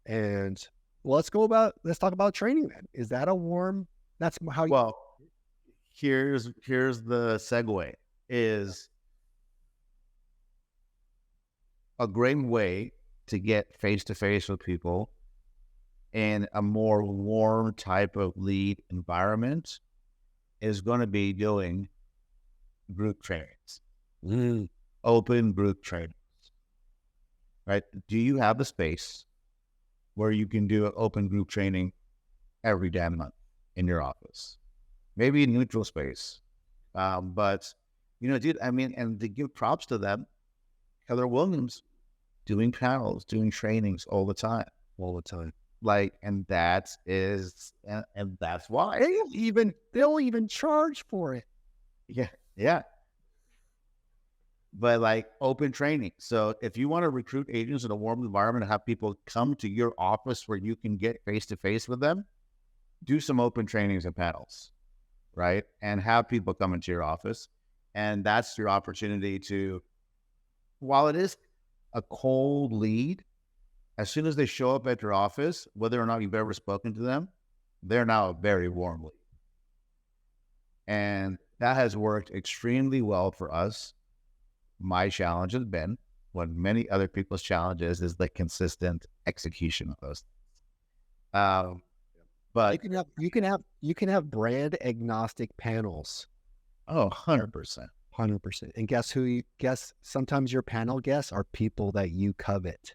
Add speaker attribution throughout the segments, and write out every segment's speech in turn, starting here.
Speaker 1: And let's talk about training then. Is that a warm, that's how you,
Speaker 2: Well, here's the segue is a great way to get face to face with people in a more warm type of lead environment is going to be doing group trainings, open group trainings, right? Do you have a space where you can do an open group training every damn month in your office? Maybe a neutral space. But, dude, I mean, and to give props to them, Heather Williams doing panels, doing trainings all the time.
Speaker 1: all the time?
Speaker 2: Like, and that's why.
Speaker 1: They'll even charge for it.
Speaker 2: Yeah. Yeah. But like open training. So if you want to recruit agents in a warm environment and have people come to your office where you can get face to face with them, do some open trainings and panels, right? And have people come into your office. And that's your opportunity to, while it is a cold lead, as soon as they show up at your office, whether or not you've ever spoken to them, they're now a very warm lead. And that has worked extremely well for us. My challenge has been, what many other people's challenges is the consistent execution of those things. But
Speaker 1: You can have brand agnostic panels.
Speaker 2: 100%.
Speaker 1: 100%. And guess sometimes your panel guests are people that you covet.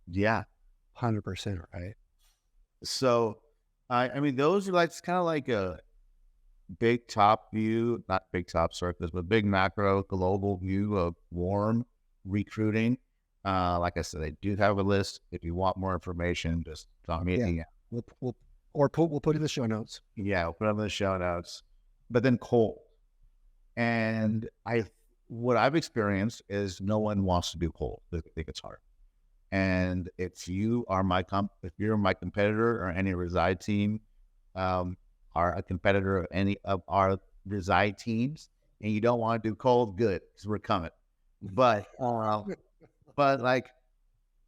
Speaker 2: Yeah.
Speaker 1: 100%, right?
Speaker 2: So, I mean, those are like, it's kind of like a big top view, not big top surface, but big macro global view of warm recruiting. Like I said, I do have a list. If you want more information, just drop me an email.
Speaker 1: We'll put in the show notes.
Speaker 2: Yeah, we'll put them in the show notes. But then cold. And what I've experienced is no one wants to do cold. They think it's hard. And if you're my competitor or any reside team, are a competitor of any of our reside teams, and you don't want to do cold, good, because we're coming. But like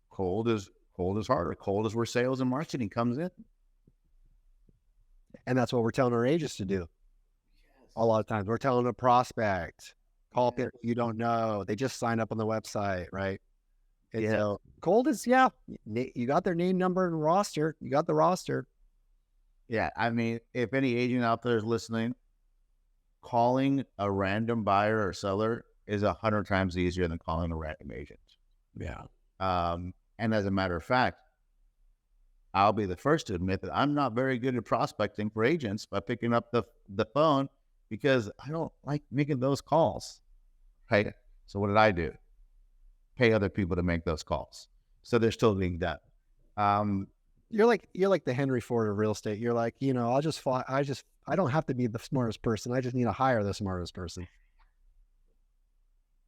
Speaker 2: cold is harder. Cold is where sales and marketing comes in.
Speaker 1: And that's what we're telling our agents to do. A lot of times we're telling a prospect, call people you don't know. They just signed up on the website, right? So cold is, you got their name, number, and roster. You got the roster.
Speaker 2: Yeah. I mean, if any agent out there is listening, calling a random buyer or seller is 100 times easier than calling a random agent.
Speaker 1: Yeah.
Speaker 2: And as a matter of fact, I'll be the first to admit that I'm not very good at prospecting for agents by picking up the phone because I don't like making those calls. Right. So what did I do? Pay other people to make those calls. So they're still being done.
Speaker 1: You're like the Henry Ford of real estate. You're like, I don't have to be the smartest person. I just need to hire the smartest person.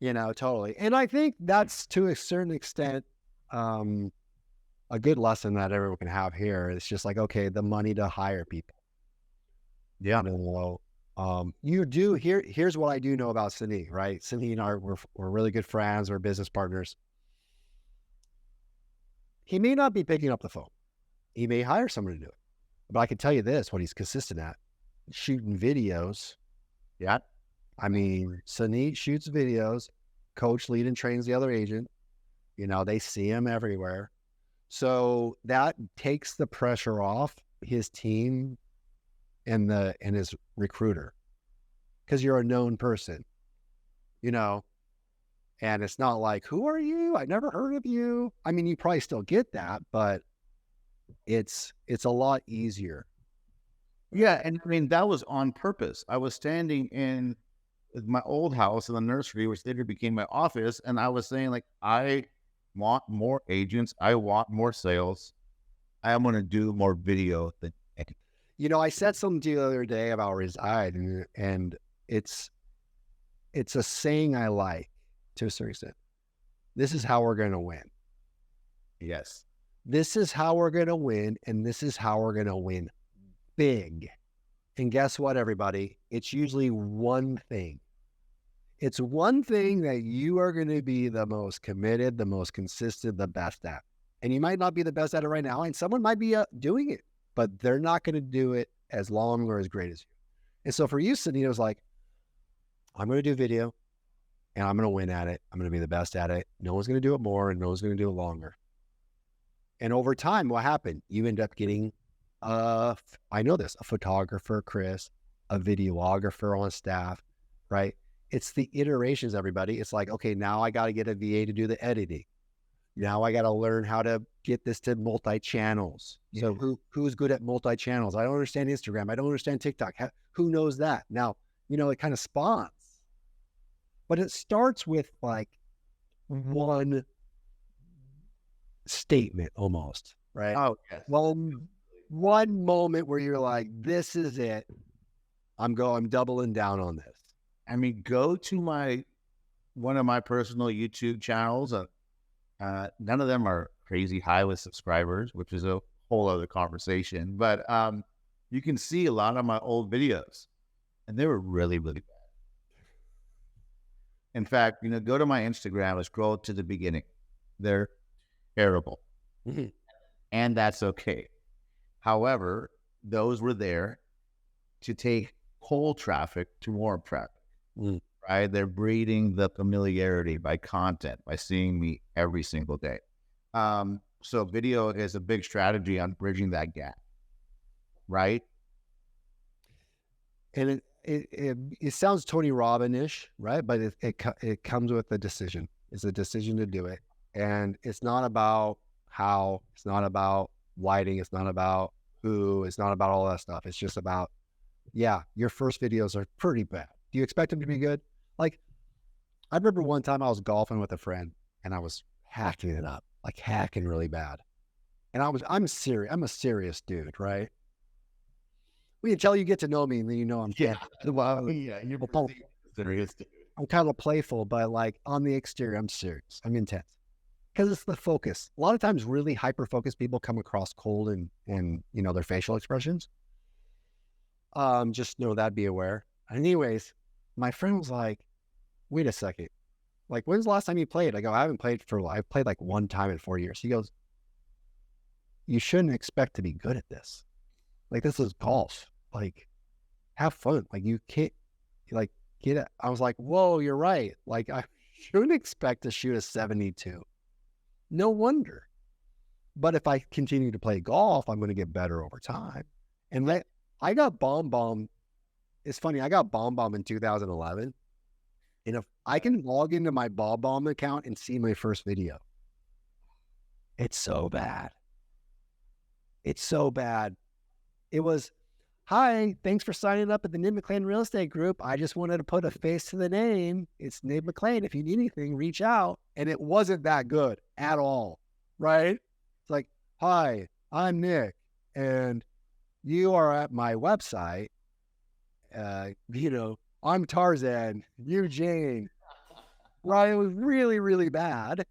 Speaker 1: Totally. And I think that's to a certain extent, a good lesson that everyone can have here. It's just like, okay, the money to hire people.
Speaker 2: Yeah.
Speaker 1: Here's what I do know about Cindy, right? Cindy and I, we're really good friends. We're business partners. He may not be picking up the phone. He may hire someone to do it. But I can tell you this, what he's consistent at, shooting videos.
Speaker 2: Yeah.
Speaker 1: I mean, Cindy shoots videos, coach, lead, and trains the other agent. They see him everywhere. So that takes the pressure off his team and his recruiter, because you're a known person, and it's not like, who are you? I never heard of you. I mean, you probably still get that, but it's a lot easier.
Speaker 2: Yeah. And I mean, that was on purpose. I was standing in my old house in the nursery, which later became my office. And I was saying, like, I want more agents. I want more sales. I am going to do more video than
Speaker 1: I said something to you the other day about reside, and it's a saying I like to a certain extent. This is how we're going to win.
Speaker 2: Yes.
Speaker 1: This is how we're going to win, and this is how we're going to win big. And guess what, everybody? It's usually one thing. It's one thing that you are going to be the most committed, the most consistent, the best at. And you might not be the best at it right now, and someone might be doing it, but they're not going to do it as long or as great as you. And so for you, Sydney, it was like, I'm going to do video and I'm going to win at it. I'm going to be the best at it. No one's going to do it more and no one's going to do it longer. And over time, what happened? You end up getting, I know this, a photographer, Chris, a videographer on staff, right? It's the iterations, everybody. It's like, okay, now I got to get a VA to do the editing. Now I got to learn how to get this to multi-channels. Yeah. So who's good at multi-channels? I don't understand Instagram. I don't understand TikTok. Who knows that? Now, it kind of spawns. But it starts with like one statement almost, right?
Speaker 2: Oh, yes.
Speaker 1: Well, one moment where you're like, this is it. I'm doubling down on this.
Speaker 2: I mean, go to one of my personal YouTube channels. None of them are crazy high with subscribers, which is a whole other conversation. But you can see a lot of my old videos, and they were really, really bad. In fact, go to my Instagram and scroll to the beginning. They're terrible. Mm-hmm. And that's okay. However, those were there to take cold traffic to warm traffic. Mm. Right? They're breeding the familiarity by content, by seeing me every single day. So video is a big strategy on bridging that gap, right?
Speaker 1: And it sounds Tony Robbins-ish, right? But it comes with a decision. It's a decision to do it. And it's not about how, it's not about lighting, it's not about who, it's not about all that stuff. It's just about, your first videos are pretty bad. Do you expect them to be good? Like, I remember one time I was golfing with a friend and I was hacking it up, like hacking really bad. And I'm serious. I'm a serious dude, right? Well, until you get to know me, and then you know I'm
Speaker 2: you're serious dude.
Speaker 1: I'm kind of playful, but like on the exterior, I'm serious. I'm intense because it's the focus. A lot of times, really hyper-focused people come across cold and their facial expressions. Just know that, be aware. Anyways, my friend was like, wait a second. Like, when's the last time you played? I go, I've played like one time in 4 years. He goes, you shouldn't expect to be good at this. Like, this is golf. Like, have fun. Like, you can't, like, get it. I was like, whoa, you're right. Like, I shouldn't expect to shoot a 72. No wonder. But if I continue to play golf, I'm going to get better over time. And I got bomb. It's funny, I got bomb in 2011. And if I can log into my bomb account and see my first video, it's so bad. It's so bad. It was, hi, thanks for signing up at the Nick McLean Real Estate Group. I just wanted to put a face to the name. It's Nick McLean. If you need anything, reach out. And it wasn't that good at all, right? It's like, hi, I'm Nick, and you are at my website. I'm Tarzan, you Jane. Right? It was really, really bad.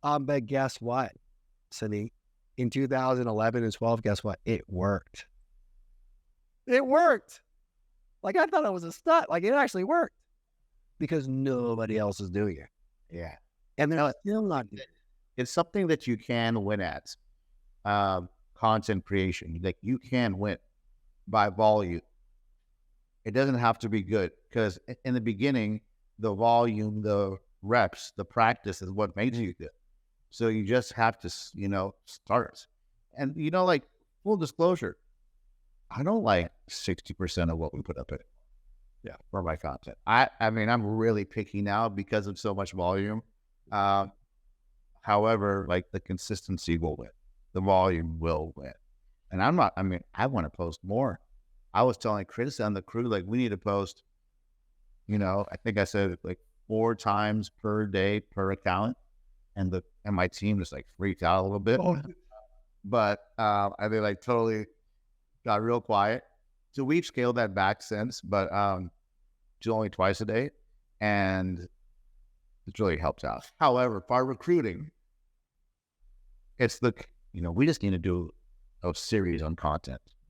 Speaker 1: But guess what, Sunny? In 2011 and 12, guess what? It worked. It worked. Like, I thought I was a stud. Like, it actually worked because nobody else is doing it.
Speaker 2: Yeah.
Speaker 1: And they're still not.
Speaker 2: It's something that you can win at. Content creation. Like, you can win by volume. It doesn't have to be good because in the beginning, the volume, the reps, the practice is what made you good. So you just have to, start. And, like, full disclosure, I don't like 60% of what we put up it.
Speaker 1: Yeah.
Speaker 2: For my content. I mean, I'm really picky now because of so much volume. However, like, the consistency will win. The volume will win. And I want to post more. I was telling Chris and the crew, like, we need to post, I think I said like 4 times per day per account. And my team just like freaked out a little bit. Oh. But they like totally got real quiet. So we've scaled that back since, but to only twice a day. And it's really helped out. However, for recruiting, it's we just need to do a series on content.